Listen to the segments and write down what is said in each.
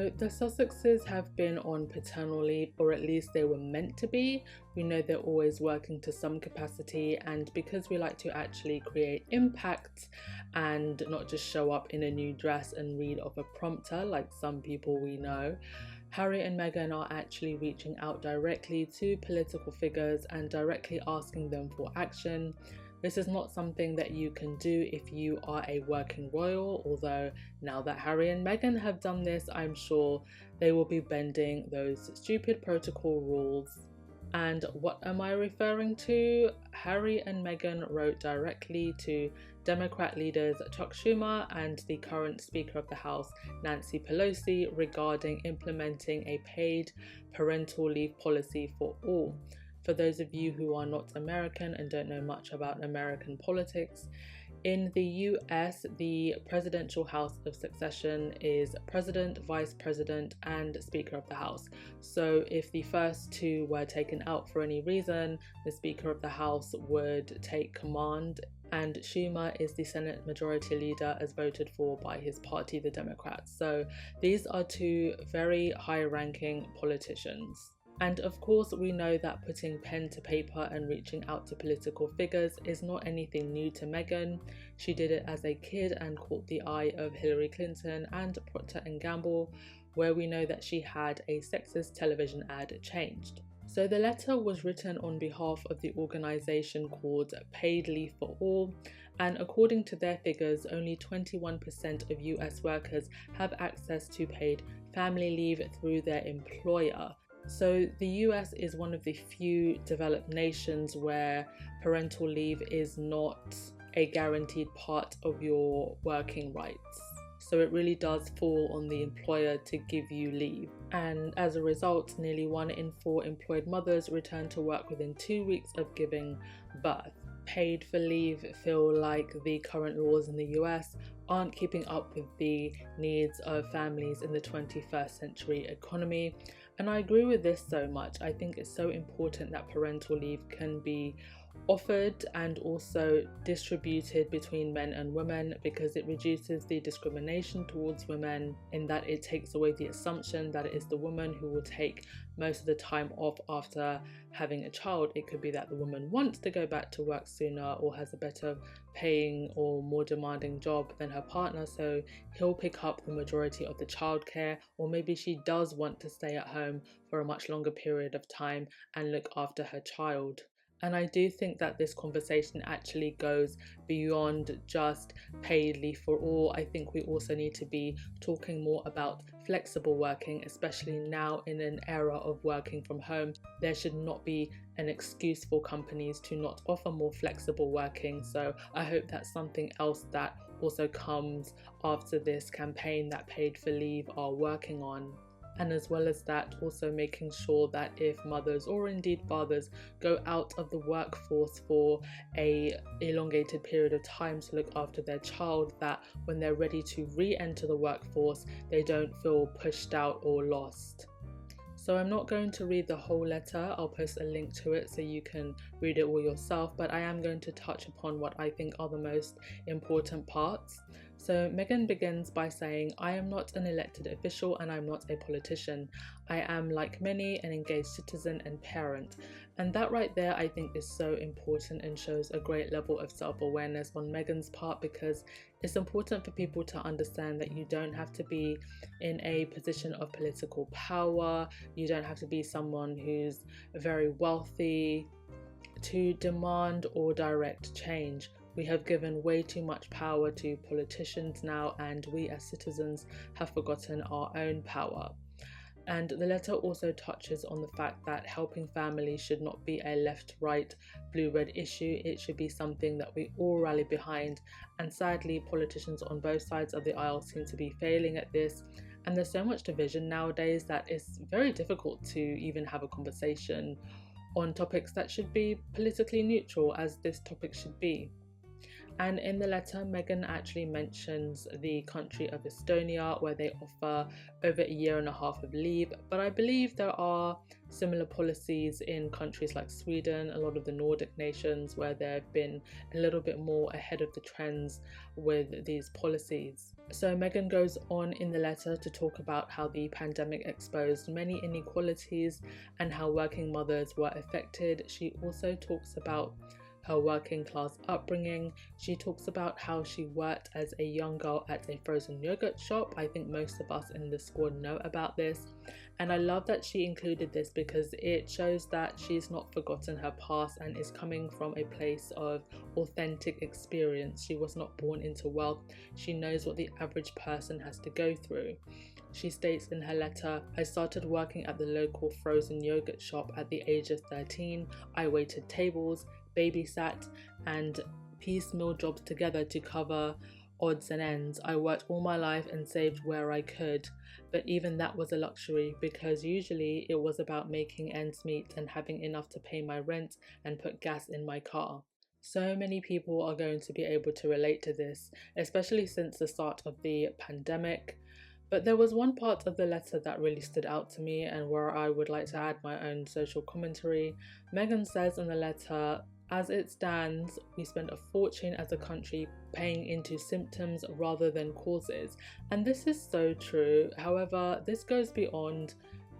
So the Sussexes have been on paternal leave, or at least they were meant to be. We know they're always working to some capacity, and because we like to actually create impact and not just show up in a new dress and read off a prompter like some people we know, Harry and Meghan are actually reaching out directly to political figures and directly asking them for action. This is not something that you can do if you are a working royal, although now that Harry and Meghan have done this, I'm sure they will be bending those stupid protocol rules. And what am I referring to? Harry and Meghan wrote directly to Democrat leaders Chuck Schumer and the current Speaker of the House, Nancy Pelosi, regarding implementing a paid parental leave policy for all. For those of you who are not American and don't know much about American politics, in the US, the presidential house of succession is president, vice president, and speaker of the house. So if the first two were taken out for any reason, the speaker of the house would take command, and Schumer is the Senate Majority Leader as voted for by his party, the Democrats. So these are two very high-ranking politicians. And of course, we know that putting pen to paper and reaching out to political figures is not anything new to Meghan. She did it as a kid and caught the eye of Hillary Clinton and Procter & Gamble, where we know that she had a sexist television ad changed. So the letter was written on behalf of the organization called Paid Leave for All, and according to their figures, only 21% of US workers have access to paid family leave through their employer. So the US is one of the few developed nations where parental leave is not a guaranteed part of your working rights. So it really does fall on the employer to give you leave. And as a result, nearly 1 in 4 employed mothers return to work within 2 weeks of giving birth. Paid for leave feel like the current laws in the US aren't keeping up with the needs of families in the 21st century economy. And I agree with this so much. I think it's so important that parental leave can be offered and also distributed between men and women, because it reduces the discrimination towards women in that it takes away the assumption that it is the woman who will take most of the time off after having a child. It could be that the woman wants to go back to work sooner or has a better paying or more demanding job than her partner, so he'll pick up the majority of the childcare, or maybe she does want to stay at home for a much longer period of time and look after her child. And I do think that this conversation actually goes beyond just paid leave for all. I think we also need to be talking more about flexible working, especially now in an era of working from home. There should not be an excuse for companies to not offer more flexible working. So I hope that's something else that also comes after this campaign that Paid for Leave are working on. And as well as that, also making sure that if mothers or indeed fathers go out of the workforce for a elongated period of time to look after their child, that when they're ready to re-enter the workforce, they don't feel pushed out or lost. So I'm not going to read the whole letter. I'll post a link to it so you can read it all yourself, but I am going to touch upon what I think are the most important parts. So Meghan begins by saying, "I am not an elected official and I'm not a politician. I am, like many, an engaged citizen and parent." And that right there I think is so important and shows a great level of self-awareness on Meghan's part, because it's important for people to understand that you don't have to be in a position of political power, you don't have to be someone who's very wealthy to demand or direct change. We have given way too much power to politicians now, and we as citizens have forgotten our own power. And the letter also touches on the fact that helping families should not be a left-right, blue-red issue. It should be something that we all rally behind. And sadly, politicians on both sides of the aisle seem to be failing at this. And there's so much division nowadays that it's very difficult to even have a conversation on topics that should be politically neutral, as this topic should be. And in the letter, Meghan actually mentions the country of Estonia, where they offer over a year and a half of leave. But I believe there are similar policies in countries like Sweden, a lot of the Nordic nations, where they've been a little bit more ahead of the trends with these policies. So Meghan goes on in the letter to talk about how the pandemic exposed many inequalities and how working mothers were affected. She also talks about her working class upbringing. She talks about how she worked as a young girl at a frozen yogurt shop. I think most of us in the squad know about this. And I love that she included this because it shows that she's not forgotten her past and is coming from a place of authentic experience. She was not born into wealth. She knows what the average person has to go through. She states in her letter, "I started working at the local frozen yogurt shop at the age of 13. I waited tables, babysat, and piecemeal jobs together to cover odds and ends. I worked all my life and saved where I could, but even that was a luxury because usually it was about making ends meet and having enough to pay my rent and put gas in my car." So many people are going to be able to relate to this, especially since the start of the pandemic. But there was one part of the letter that really stood out to me and where I would like to add my own social commentary. Meghan says in the letter, "As it stands, we spend a fortune as a country paying into symptoms rather than causes." And this is so true. However, this goes beyond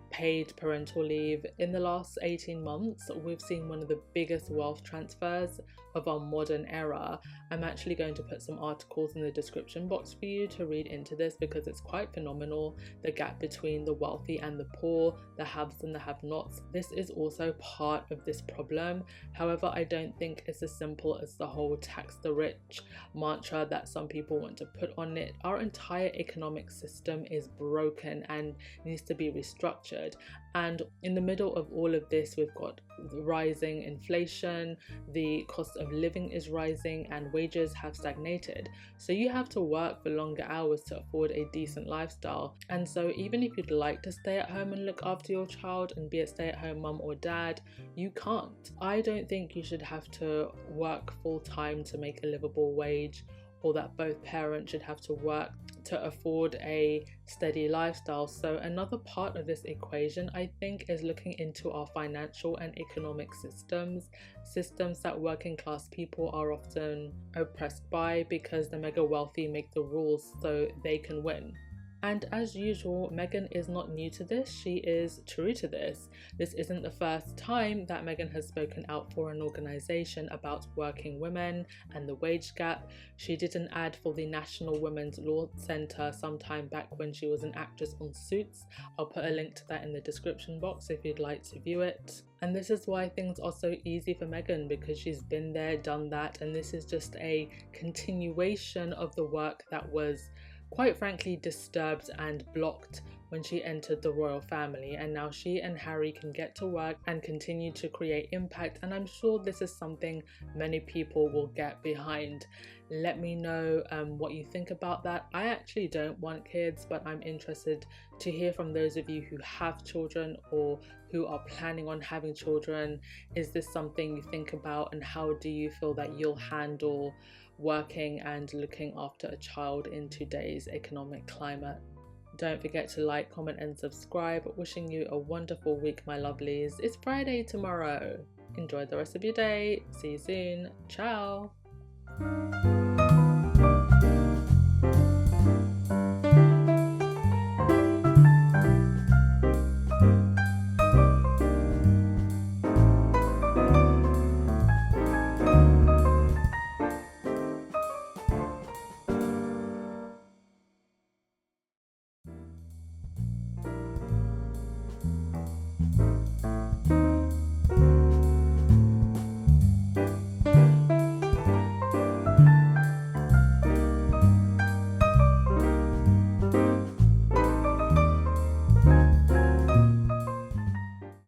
paid parental leave. In the last 18 months, we've seen one of the biggest wealth transfers of our modern era. I'm actually going to put some articles in the description box for you to read into this because it's quite phenomenal. The gap between the wealthy and the poor, the haves and the have-nots. This is also part of this problem. However, I don't think it's as simple as the whole tax the rich mantra that some people want to put on it. Our entire economic system is broken and needs to be restructured. And in the middle of all of this, we've got rising inflation, the cost of living is rising, and wages have stagnated. So you have to work for longer hours to afford a decent lifestyle. And so even if you'd like to stay at home and look after your child and be a stay-at-home mum or dad, you can't. I don't think you should have to work full-time to make a livable wage, or that both parents should have to work to afford a steady lifestyle. So another part of this equation, I think, is looking into our financial and economic systems that working class people are often oppressed by because the mega wealthy make the rules so they can win. And as usual, Meghan is not new to this, she is true to this. This isn't the first time that Meghan has spoken out for an organisation about working women and the wage gap. She did an ad for the National Women's Law Centre sometime back when she was an actress on Suits. I'll put a link to that in the description box if you'd like to view it. And this is why things are so easy for Meghan, because she's been there, done that, and this is just a continuation of the work that was quite frankly disturbed and blocked when she entered the royal family, and now she and Harry can get to work and continue to create impact, and I'm sure this is something many people will get behind. Let me know what you think about that. I actually don't want kids, but I'm interested to hear from those of you who have children or who are planning on having children. Is this something you think about, and how do you feel that you'll handle working and looking after a child in today's economic climate? Don't forget to like, comment and subscribe. Wishing you a wonderful week, my lovelies. It's Friday tomorrow. Enjoy the rest of your day. See you soon. Ciao.